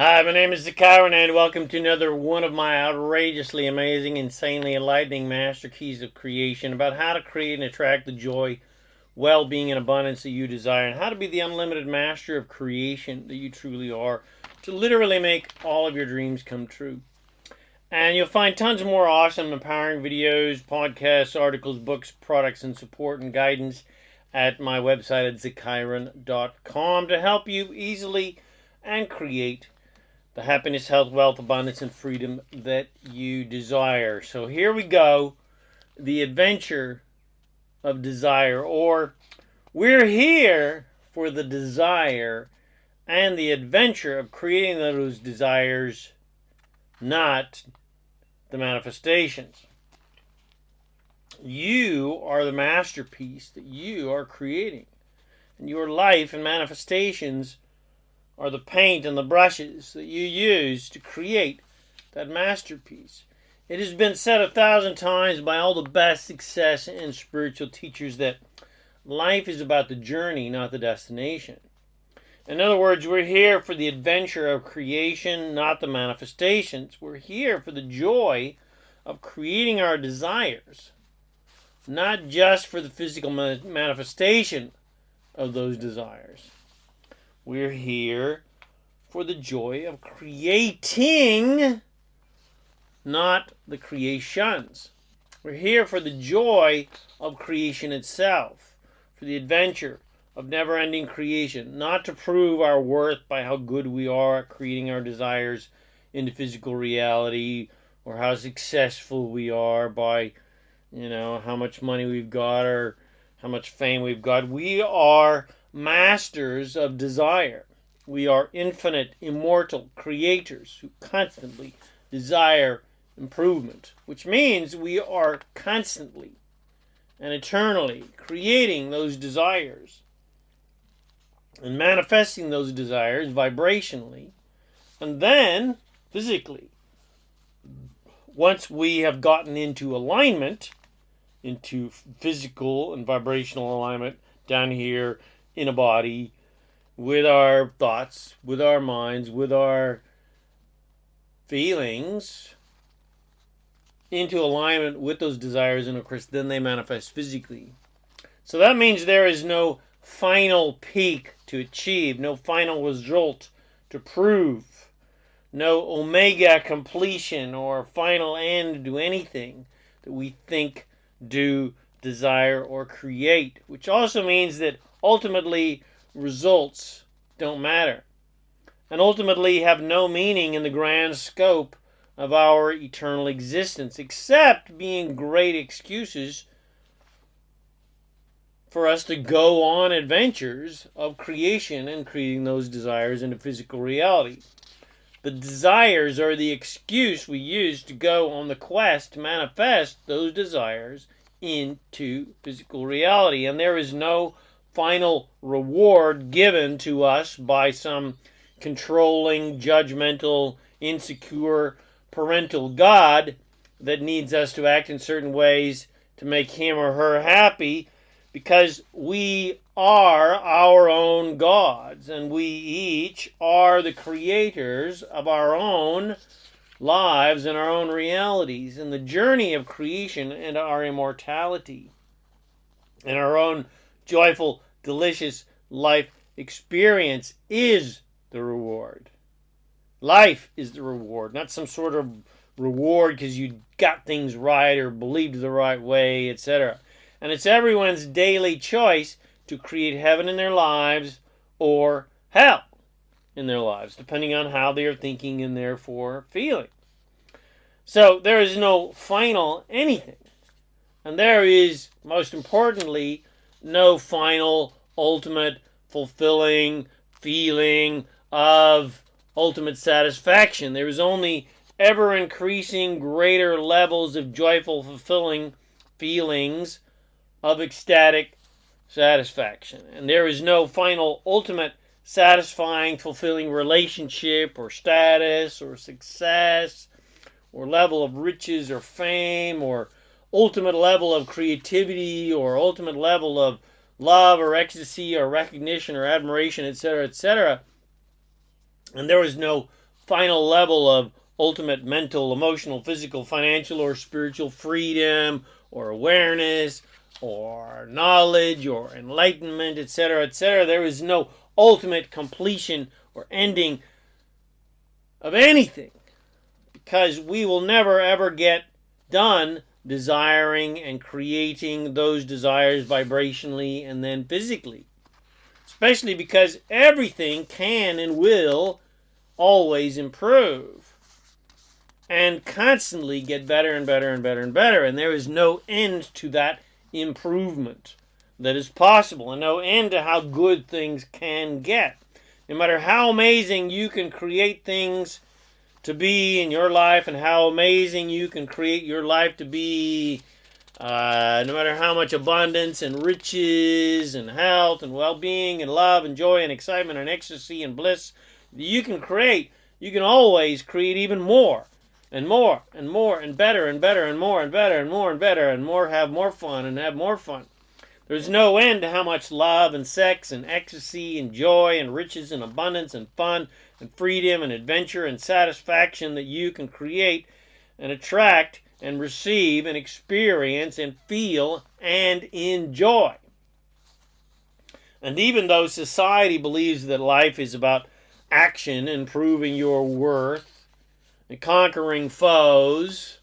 Hi, my name is ZaKaiRan, and welcome to another one of my outrageously amazing, insanely enlightening master keys of creation about how to create and attract the joy, well-being, and abundance that you desire, and how to be the unlimited master of creation that you truly are to literally make all of your dreams come true. And you'll find tons more awesome, empowering videos, podcasts, articles, books, products, and support and guidance at my website at ZaKaiRan.com to help you easily and create the happiness, health, wealth, abundance, and freedom that you desire. So here we go. The adventure of desire, or we're here for the desire and the adventure of creating those desires, not the manifestations. You are the masterpiece that you are creating. And your life and manifestations are the paint and the brushes that you use to create that masterpiece. It has been said 1,000 times by all the best success and spiritual teachers that life is about the journey, not the destination. In other words, we're here for the adventure of creation, not the manifestations. We're here for the joy of creating our desires, not just for the physical manifestation of those desires. We're here for the joy of creating, not the creations. We're here for the joy of creation itself, for the adventure of never-ending creation, not to prove our worth by how good we are at creating our desires into physical reality, or how successful we are by, how much money we've got or how much fame we've got. We are masters of desire. We are infinite, immortal creators who constantly desire improvement, which means we are constantly and eternally creating those desires and manifesting those desires vibrationally and then physically. Once we have gotten into alignment, into physical and vibrational alignment down here in a body, with our thoughts, with our minds, with our feelings, into alignment with those desires, and of course then they manifest physically. So that means there is no final peak to achieve, no final result to prove, no omega completion or final end to anything that we think, do, desire, or create, which also means that ultimately results don't matter and ultimately have no meaning in the grand scope of our eternal existence, except being great excuses for us to go on adventures of creation and creating those desires into physical reality. The desires are the excuse we use to go on the quest to manifest those desires into physical reality. And there is no final reward given to us by some controlling, judgmental, insecure, parental God that needs us to act in certain ways to make him or her happy, because we are our own gods, and we each are the creators of our own lives and our own realities. And the journey of creation and our immortality and our own joyful, delicious life experience is the reward. Life is the reward, not some sort of reward because you got things right or believed the right way, etc. And it's everyone's daily choice to create heaven in their lives or hell in their lives, depending on how they are thinking and therefore feeling. So there is no final anything. And there is, most importantly, no final, ultimate, fulfilling feeling of ultimate satisfaction. There is only ever-increasing greater levels of joyful, fulfilling feelings of ecstatic satisfaction. And there is no final, ultimate, satisfying, fulfilling relationship or status or success or level of riches or fame or ultimate level of creativity or ultimate level of love or ecstasy or recognition or admiration, etc., etc. And there is no final level of ultimate mental, emotional, physical, financial, or spiritual freedom, or awareness, or knowledge, or enlightenment, etc., etc. There is no ultimate completion or ending of anything, because we will never ever get done desiring and creating those desires vibrationally and then physically. Especially because everything can and will always improve and constantly get better and better and better and better. And there is no end to that improvement that is possible, and no end to how good things can get. No matter how amazing you can create things to be in your life, and how amazing you can create your life to be, no matter how much abundance and riches and health and well-being and love and joy and excitement and ecstasy and bliss you can create, you can always create even more and more and more and better and better and more and better and more and better and more, have more fun and have more fun. There's no end to how much love and sex and ecstasy and joy and riches and abundance and fun and freedom and adventure and satisfaction that you can create and attract and receive and experience and feel and enjoy. And even though society believes that life is about action and proving your worth and conquering foes,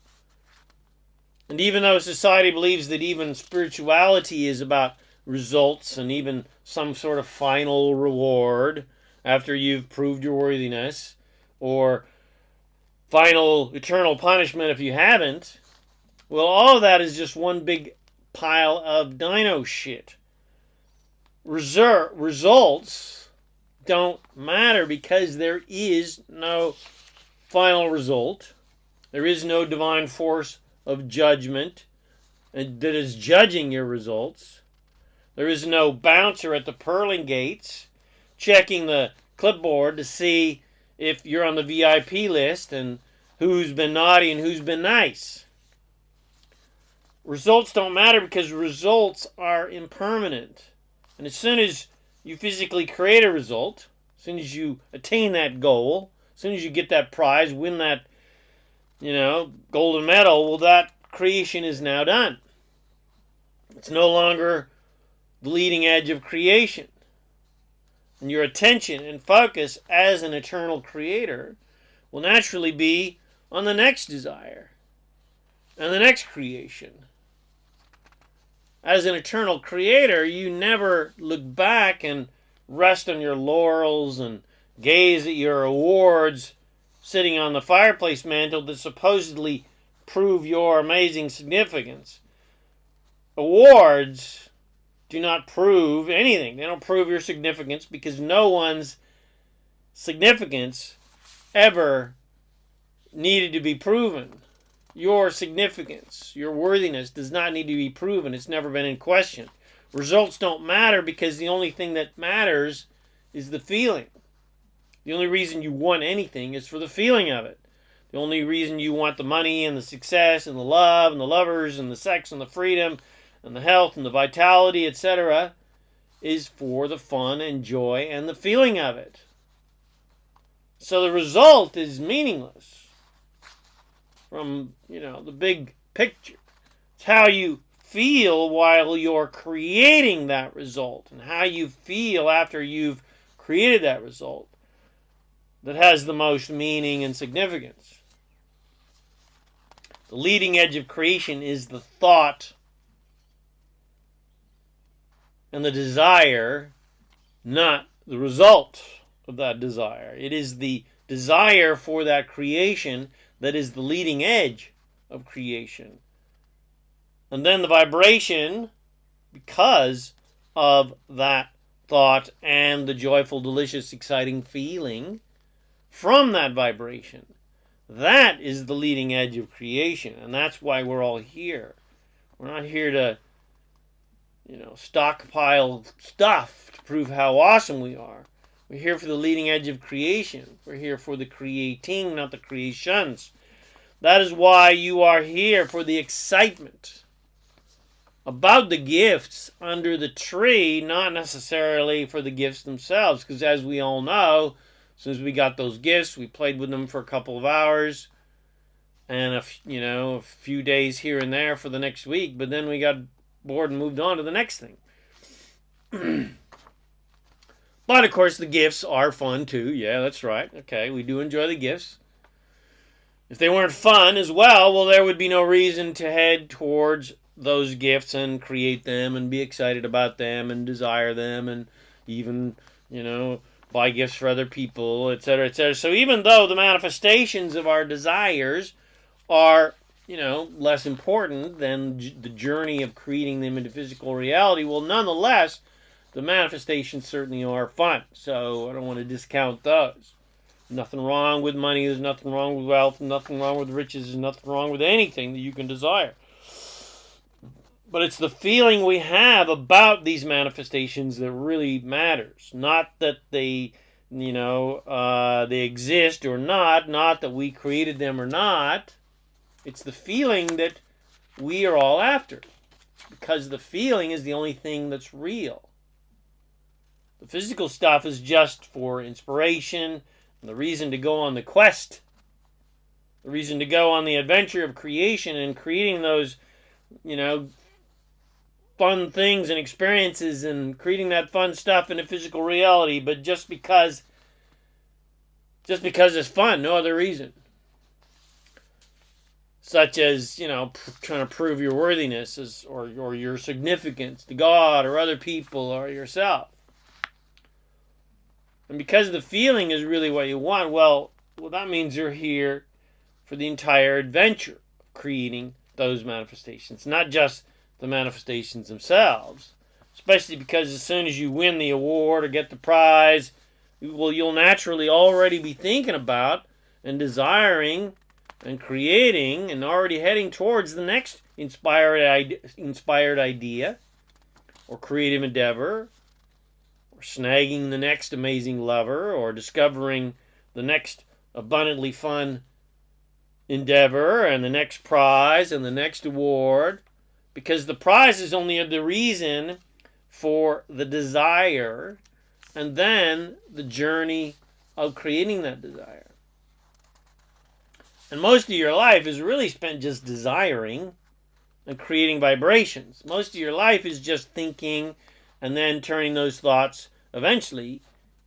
and even though society believes that even spirituality is about results and even some sort of final reward after you've proved your worthiness, or final eternal punishment if you haven't, well, all of that is just one big pile of dino shit. Results don't matter, because there is no final result. There is no divine force of judgment that is judging your results. There is no bouncer at the pearling gates checking the clipboard to see if you're on the VIP list and who's been naughty and who's been nice. Results don't matter, because results are impermanent. And as soon as you physically create a result, as soon as you attain that goal, as soon as you get that prize, win that, golden medal, well, that creation is now done. It's no longer the leading edge of creation. And your attention and focus as an eternal creator will naturally be on the next desire and the next creation. As an eternal creator, you never look back and rest on your laurels and gaze at your awards sitting on the fireplace mantle that supposedly prove your amazing significance. Awards do not prove anything. They don't prove your significance, because no one's significance ever needed to be proven. Your significance, your worthiness does not need to be proven. It's never been in question. Results don't matter, because the only thing that matters is the feeling. The only reason you want anything is for the feeling of it. The only reason you want the money and the success and the love and the lovers and the sex and the freedom and the health and the vitality, etc., is for the fun and joy and the feeling of it. So the result is meaningless from, the big picture. It's how you feel while you're creating that result, and how you feel after you've created that result, that has the most meaning and significance. The leading edge of creation is the thought and the desire, not the result of that desire. It is the desire for that creation that is the leading edge of creation. And then the vibration, because of that thought and the joyful, delicious, exciting feeling from that vibration, that is the leading edge of creation. And that's why we're all here. We're not here to, stockpile stuff to prove how awesome we are. We're here for the leading edge of creation. We're here for the creating, not the creations. That is why you are here, for the excitement about the gifts under the tree, not necessarily for the gifts themselves. Because as we all know, As soon as we got those gifts, we played with them for a couple of hours and a few days here and there for the next week. But then we got bored and moved on to the next thing. But of course, the gifts are fun too. Yeah, that's right. Okay, we do enjoy the gifts. If they weren't fun as well, there would be no reason to head towards those gifts and create them and be excited about them and desire them and even, buy gifts for other people, etc., etc. So even though the manifestations of our desires are, less important than the journey of creating them into physical reality, nonetheless, the manifestations certainly are fun. So I don't want to discount those. Nothing wrong with money. There's nothing wrong with wealth. Nothing wrong with riches. There's nothing wrong with anything that you can desire. But it's the feeling we have about these manifestations that really matters. Not that they, they exist or not. Not that we created them or not. It's the feeling that we are all after. Because the feeling is the only thing that's real. The physical stuff is just for inspiration and the reason to go on the quest. The reason to go on the adventure of creation and creating those, fun things and experiences and creating that fun stuff in a physical reality, but just because it's fun, no other reason. Such as, trying to prove your worthiness or your significance to God or other people or yourself. And because the feeling is really what you want, well, that means you're here for the entire adventure of creating those manifestations, not just the manifestations themselves. Especially because as soon as you win the award or get the prize, you'll naturally already be thinking about and desiring and creating and already heading towards the next inspired idea or creative endeavor, or snagging the next amazing lover, or discovering the next abundantly fun endeavor and the next prize and the next award. Because the prize is only the reason for the desire and then the journey of creating that desire. And most of your life is really spent just desiring and creating vibrations. Most of your life is just thinking and then turning those thoughts eventually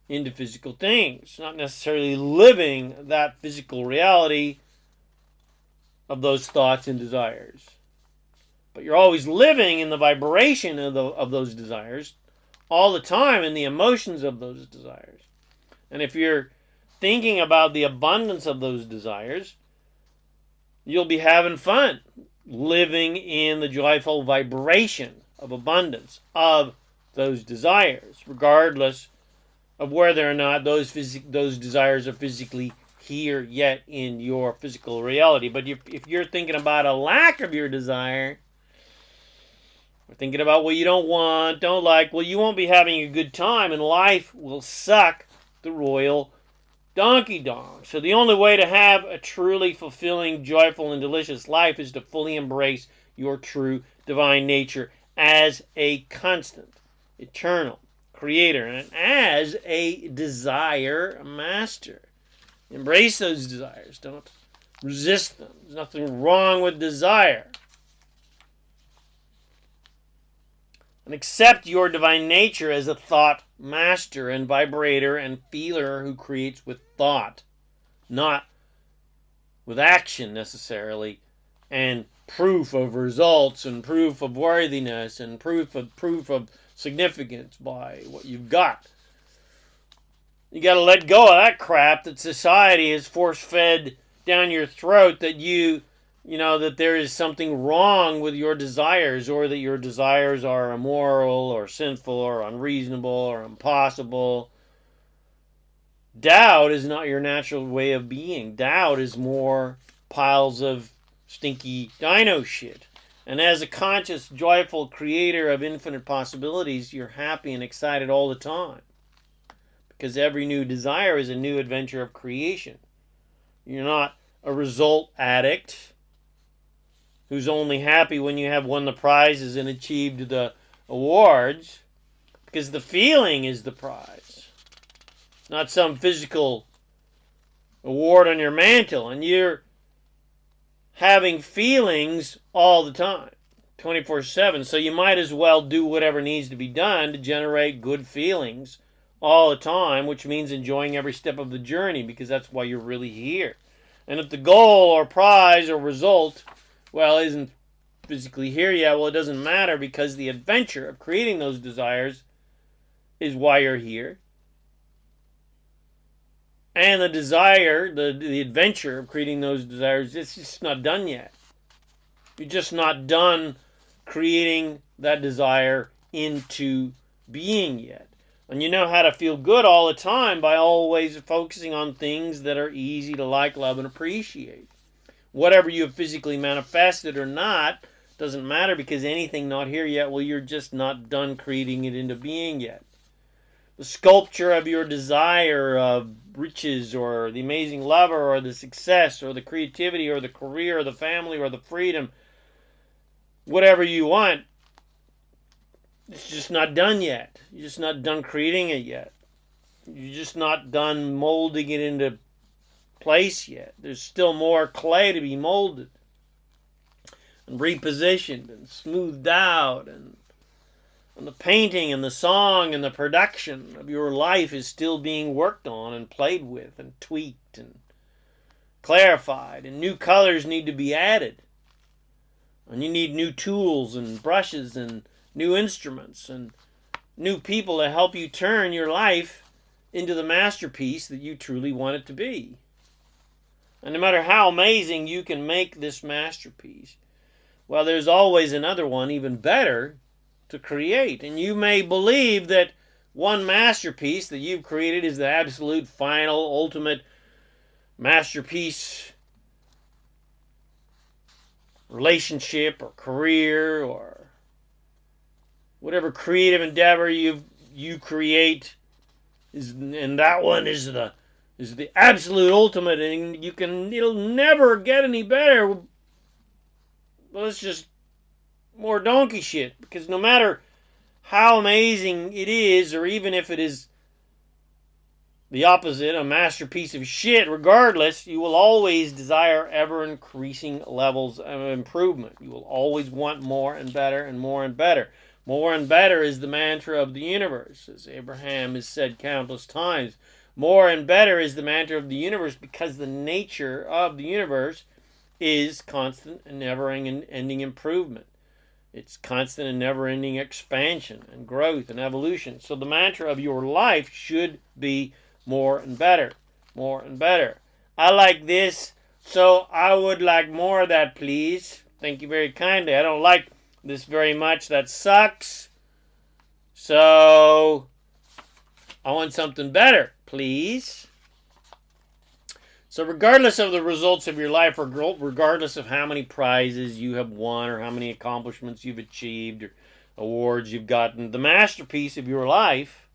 into physical things. Not necessarily living that physical reality of those thoughts and desires. But you're always living in the vibration of those desires all the time, in the emotions of those desires. And if you're thinking about the abundance of those desires, you'll be having fun living in the joyful vibration of abundance of those desires, regardless of whether or not those desires are physically here yet in your physical reality. But if you're thinking about a lack of your desire, or thinking about what you don't want, don't like, well, you won't be having a good time, and life will suck the royal donkey dong. So the only way to have a truly fulfilling, joyful, and delicious life is to fully embrace your true divine nature as a constant, eternal creator, and as a desire master. Embrace those desires. Don't resist them. There's nothing wrong with desire. And accept your divine nature as a thought master and vibrator and feeler who creates with thought, not with action necessarily, and proof of results and proof of worthiness and proof of significance by what you've got. You got to let go of that crap that society has force-fed down your throat, that that there is something wrong with your desires, or that your desires are immoral or sinful or unreasonable or impossible. Doubt is not your natural way of being. Doubt is more piles of stinky dino shit. And as a conscious, joyful creator of infinite possibilities, you're happy and excited all the time. Because every new desire is a new adventure of creation. You're not a result addict who's only happy when you have won the prizes and achieved the awards, because the feeling is the prize. not some physical award on your mantle. And you're having feelings all the time, 24/7. So you might as well do whatever needs to be done to generate good feelings all the time, which means enjoying every step of the journey, because that's why you're really here. And if the goal or prize or result, well, isn't physically here yet, well, it doesn't matter, because the adventure of creating those desires is why you're here. And the desire, the adventure of creating those desires, it's just not done yet. You're just not done creating that desire into being yet. And you know how to feel good all the time by always focusing on things that are easy to like, love, and appreciate. Whatever you have physically manifested or not doesn't matter, because anything not here yet, well, you're just not done creating it into being yet. The sculpture of your desire of riches or the amazing lover or the success or the creativity or the career or the family or the freedom, whatever you want, it's just not done yet. You're just not done creating it yet. You're just not done molding it into place yet. There's still more clay to be molded and repositioned and smoothed out, and the painting and the song and the production of your life is still being worked on and played with and tweaked and clarified, and new colors need to be added, and you need new tools and brushes and new instruments and new people to help you turn your life into the masterpiece that you truly want it to be. And no matter how amazing you can make this masterpiece, well, there's always another one even better to create. And you may believe that one masterpiece that you've created is the absolute final, ultimate masterpiece, relationship or career or whatever creative endeavor you create is, and that one is the absolute ultimate, and it'll never get any better. Well, it's just more donkey shit, because no matter how amazing it is, or even if it is the opposite, a masterpiece of shit, regardless, you will always desire ever increasing levels of improvement. You will always want more and better and more and better. More and better is the mantra of the universe, as Abraham has said countless times. More and better is the mantra of the universe, because the nature of the universe is constant and never-ending improvement. It's constant and never-ending expansion and growth and evolution. So the mantra of your life should be more and better. More and better. I like this, so I would like more of that, please. Thank you very kindly. I don't like this very much. That sucks. So I want something better, please. So regardless of the results of your life, or regardless of how many prizes you have won or how many accomplishments you've achieved or awards you've gotten, the masterpiece of your life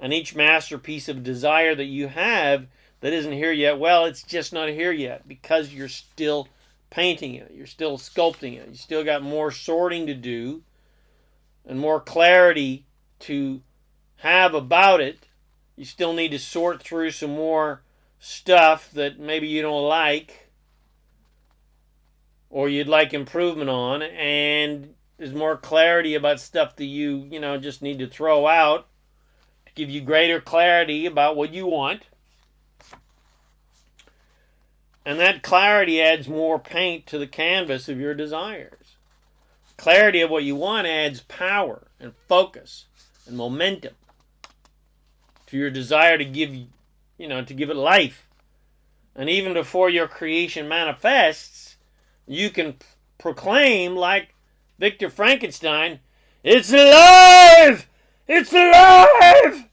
and each masterpiece of desire that you have that isn't here yet, well, it's just not here yet, because you're still painting it. You're still sculpting it. You still got more sorting to do and more clarity to have about it. You still need to sort through some more stuff that maybe you don't like or you'd like improvement on, and there's more clarity about stuff that you just need to throw out to give you greater clarity about what you want. And that clarity adds more paint to the canvas of your desires. Clarity of what you want adds power and focus and momentum to your desire to give it life. And even before your creation manifests, you can proclaim, like Victor Frankenstein, "It's alive! It's alive!"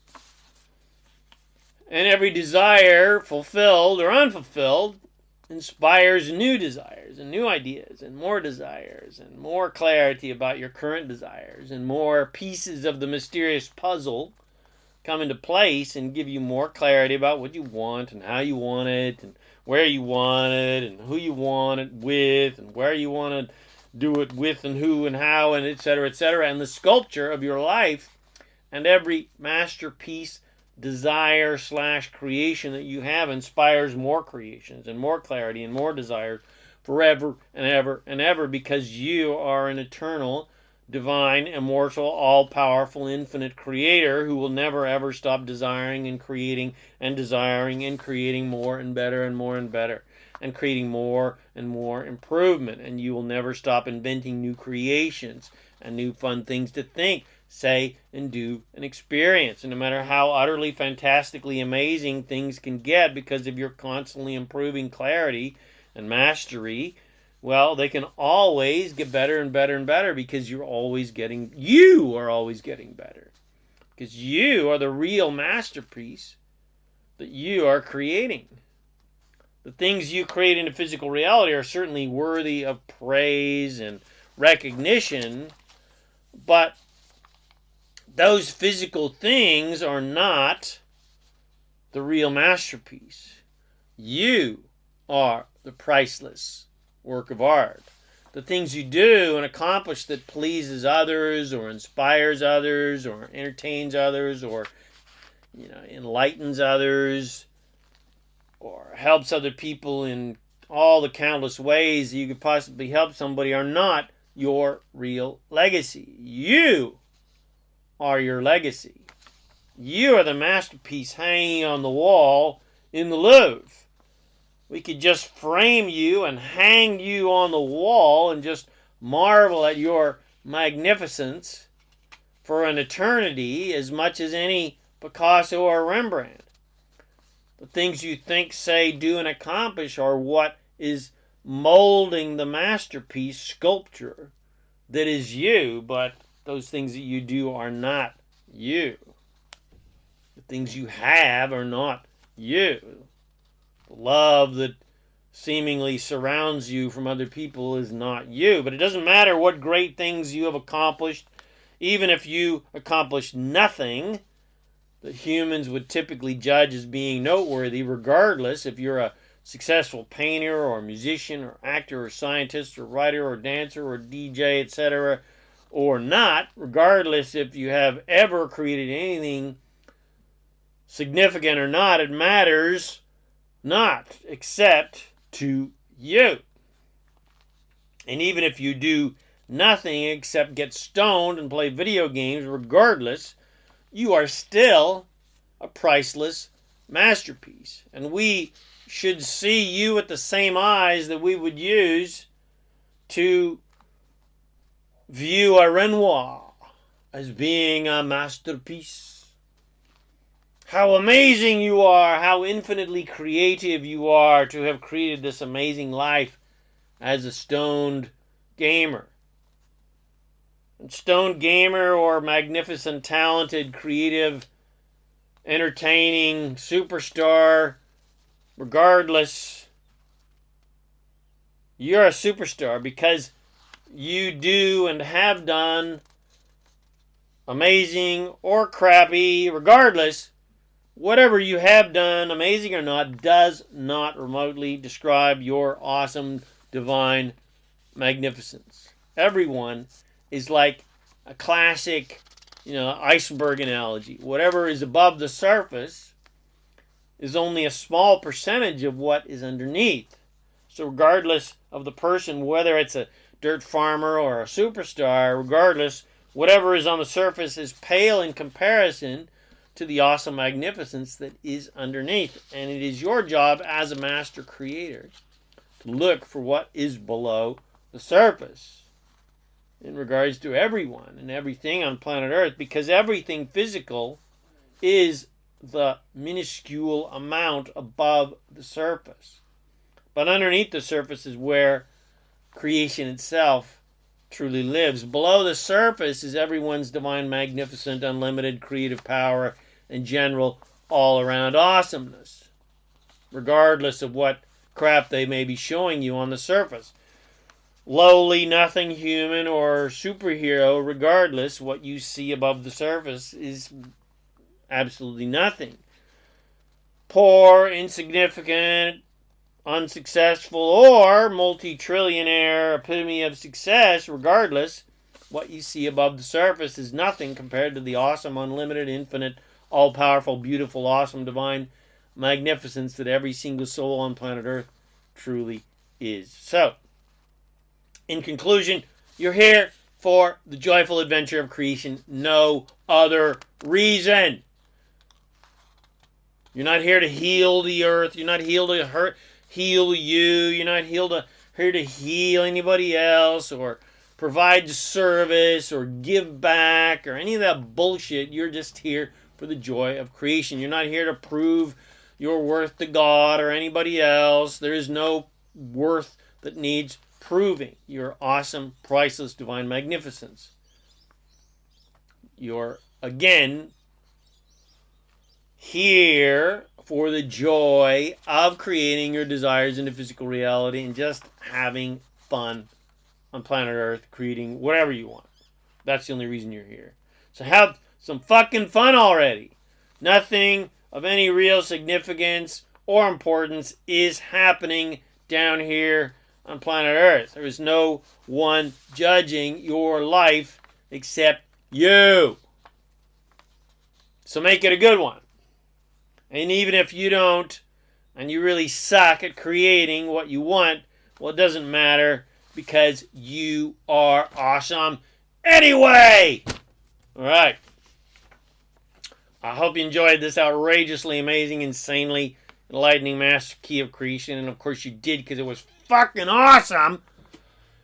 And every desire, fulfilled or unfulfilled, inspires new desires and new ideas and more clarity about your current desires, and more pieces of the mysterious puzzle come into place and give you more clarity about what you want and how you want it and where you want it and who you want it with and where you want to do it with and who and how and etc., etc. And the sculpture of your life and every masterpiece desire / creation that you have inspires more creations and more clarity and more desires forever and ever and ever, because you are an eternal, divine, immortal, all-powerful, infinite creator who will never ever stop desiring and desiring and creating more and better and more and better, and creating more and more improvement. And you will never stop inventing new creations and new fun things to think, say, and do and experience. And no matter how utterly fantastically amazing things can get because of your constantly improving clarity and mastery, well, they can always get better and better and better, because you are always getting better. Because you are the real masterpiece that you are creating. The things you create into physical reality are certainly worthy of praise and recognition, but those physical things are not the real masterpiece. You are the priceless work of art. The things you do and accomplish that pleases others or inspires others or entertains others or enlightens others or helps other people in all the countless ways that you could possibly help somebody are not your real legacy. You are your legacy. You are the masterpiece hanging on the wall in the Louvre. We could just frame you and hang you on the wall and just marvel at your magnificence for an eternity as much as any Picasso or Rembrandt. The things you think, say, do, and accomplish are what is molding the masterpiece sculpture that is you, but those things that you do are not you. The things you have are not you. The love that seemingly surrounds you from other people is not you. But it doesn't matter what great things you have accomplished, even if you accomplish nothing that humans would typically judge as being noteworthy, regardless if you're a successful painter or musician or actor or scientist or writer or dancer or DJ, etc., or not, regardless if you have ever created anything significant or not, it matters not except to you. And even if you do nothing except get stoned and play video games, regardless, you are still a priceless masterpiece. And we should see you with the same eyes that we would use to view a Renoir as being a masterpiece. How amazing you are, how infinitely creative you are to have created this amazing life as a stoned gamer. And stoned gamer or magnificent, talented, creative, entertaining superstar, regardless, you're a superstar because you do and have done amazing or crappy, regardless. Whatever you have done, amazing or not, does not remotely describe your awesome, divine magnificence. Everyone is like a classic, iceberg analogy. Whatever is above the surface is only a small percentage of what is underneath. So regardless of the person, whether it's a dirt farmer or a superstar, regardless, whatever is on the surface is pale in comparison to the awesome magnificence that is underneath. And it is your job as a master creator to look for what is below the surface in regards to everyone and everything on planet Earth, because everything physical is the minuscule amount above the surface. But underneath the surface is where creation itself truly lives. Below the surface is everyone's divine, magnificent, unlimited creative power and general all-around awesomeness, regardless of what crap they may be showing you on the surface. Lowly, nothing human, or superhero, regardless, what you see above the surface is absolutely nothing. Poor, insignificant, unsuccessful, or multi-trillionaire epitome of success, regardless, what you see above the surface is nothing compared to the awesome, unlimited, infinite, all-powerful, beautiful, awesome, divine magnificence that every single soul on planet Earth truly is. So, in conclusion, you're here for the joyful adventure of creation. No other reason. You're not here to heal the earth. You're not here to heal you. You're not here to heal anybody else or provide service or give back or any of that bullshit. You're just here for the joy of creation. You're not here to prove your worth to God or anybody else. There is no worth that needs proving. Your awesome, priceless, divine magnificence. You're, again, here for the joy of creating your desires into physical reality and just having fun on planet Earth, creating whatever you want. That's the only reason you're here. So have some fucking fun already. Nothing of any real significance or importance is happening down here on planet Earth. There is no one judging your life except you. So make it a good one. And even if you don't, and you really suck at creating what you want, well, it doesn't matter because you are awesome anyway. All right. I hope you enjoyed this outrageously amazing, insanely enlightening master key of creation. And of course you did because it was fucking awesome.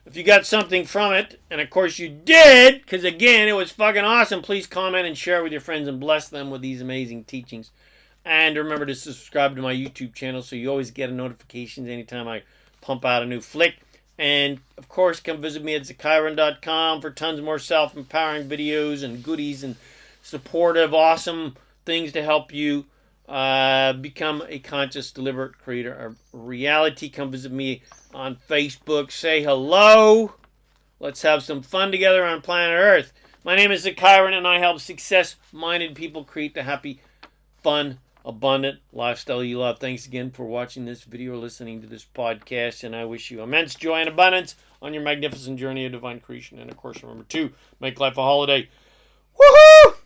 If you got something from it, and of course you did, because again, it was fucking awesome, please comment and share with your friends and bless them with these amazing teachings. And remember to subscribe to my YouTube channel so you always get notifications anytime I pump out a new flick. And, of course, come visit me at ZaKaiRan.com for tons more self-empowering videos and goodies and supportive, awesome things to help you become a conscious, deliberate creator of reality. Come visit me on Facebook. Say hello. Let's have some fun together on planet Earth. My name is ZaKaiRan, and I help success-minded people create the happy, fun, abundant lifestyle you love. Thanks again for watching this video or listening to this podcast, and I wish you immense joy and abundance on your magnificent journey of divine creation. And of course, remember to make life a holiday. Woohoo!